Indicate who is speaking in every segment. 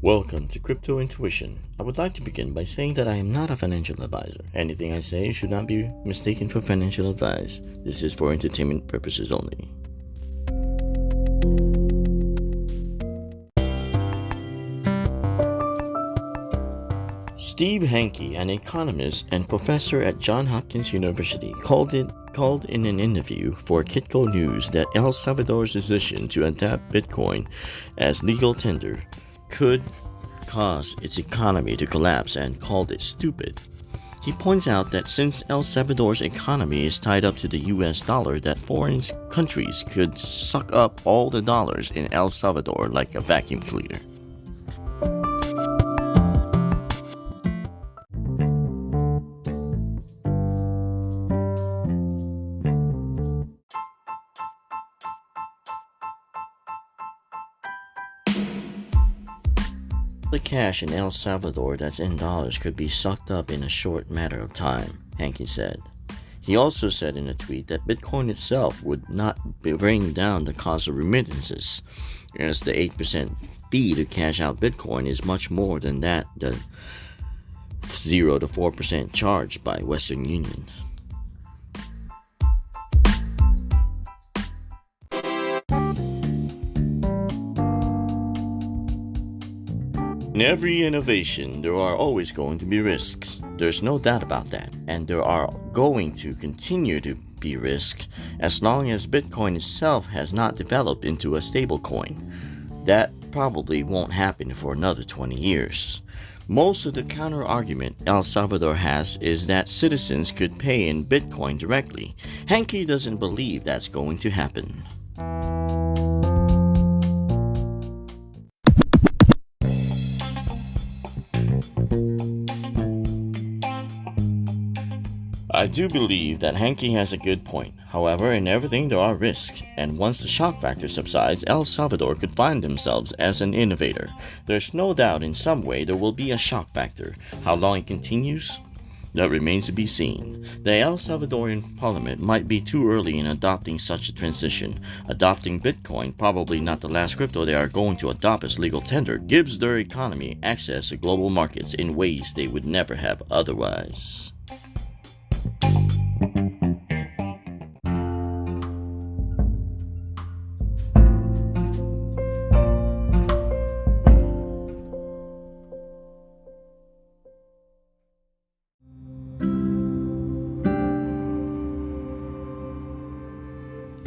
Speaker 1: Welcome to Crypto Intuition. I would like to begin by saying that I am not a financial advisor. Anything I say should not be mistaken for financial advice. This is for entertainment purposes only. Steve Hanke, an economist and professor at Johns Hopkins University, called in an interview for Kitco News that El Salvador's decision to adopt Bitcoin as legal tender could cause its economy to collapse and called it stupid. He points out that since El Salvador's economy is tied up to the US dollar, that foreign countries could suck up all the dollars in El Salvador like a vacuum cleaner. The cash in El Salvador that's in dollars could be sucked up in a short matter of time, Hanke said. He also said in a tweet that Bitcoin itself would not bring down the cost of remittances, as the 8% fee to cash out Bitcoin is much more than the 0 to 4% charged by Western Union. In every innovation, there are always going to be risks. There's no doubt about that. And there are going to continue to be risks as long as Bitcoin itself has not developed into a stable coin. That probably won't happen for another 20 years. Most of the counter-argument El Salvador has is that citizens could pay in Bitcoin directly. Hanke doesn't believe that's going to happen. I do believe that Hanke has a good point. However, in everything there are risks, and once the shock factor subsides, El Salvador could find themselves as an innovator. There's no doubt in some way there will be a shock factor. How long it continues? That remains to be seen. The El Salvadorian parliament might be too early in adopting such a transition. Adopting Bitcoin, probably not the last crypto they are going to adopt as legal tender, gives their economy access to global markets in ways they would never have otherwise.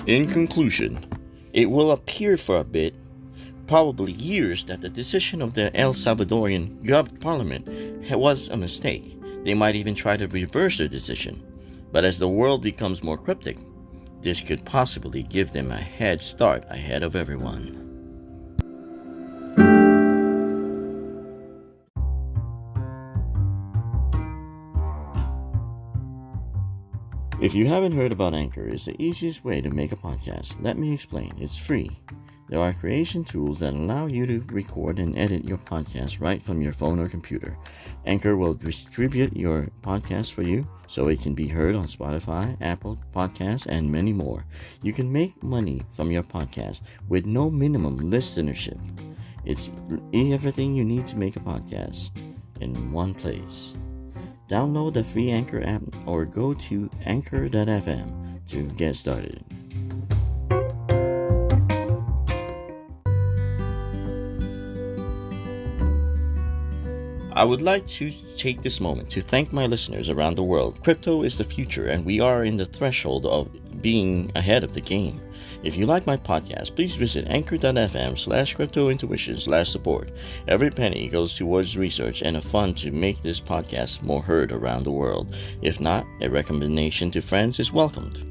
Speaker 1: In conclusion, it will appear for a bit, probably years, that the decision of the El Salvadorian parliament was a mistake. They might even try to reverse their decision. But as the world becomes more cryptic, this could possibly give them a head start ahead of everyone. If you haven't heard about Anchor, it's the easiest way to make a podcast. Let me explain. It's free. There are creation tools that allow you to record and edit your podcast right from your phone or computer. Anchor will distribute your podcast for you so it can be heard on Spotify, Apple Podcasts, and many more. You can make money from your podcast with no minimum listenership. It's everything you need to make a podcast in one place. Download the free Anchor app or go to anchor.fm to get started. I would like to take this moment to thank my listeners around the world. Crypto is the future, and we are in the threshold of being ahead of the game. If you like my podcast, please visit anchor.fm/cryptointuition/support. Every penny goes towards research and a fund to make this podcast more heard around the world. If not, a recommendation to friends is welcomed.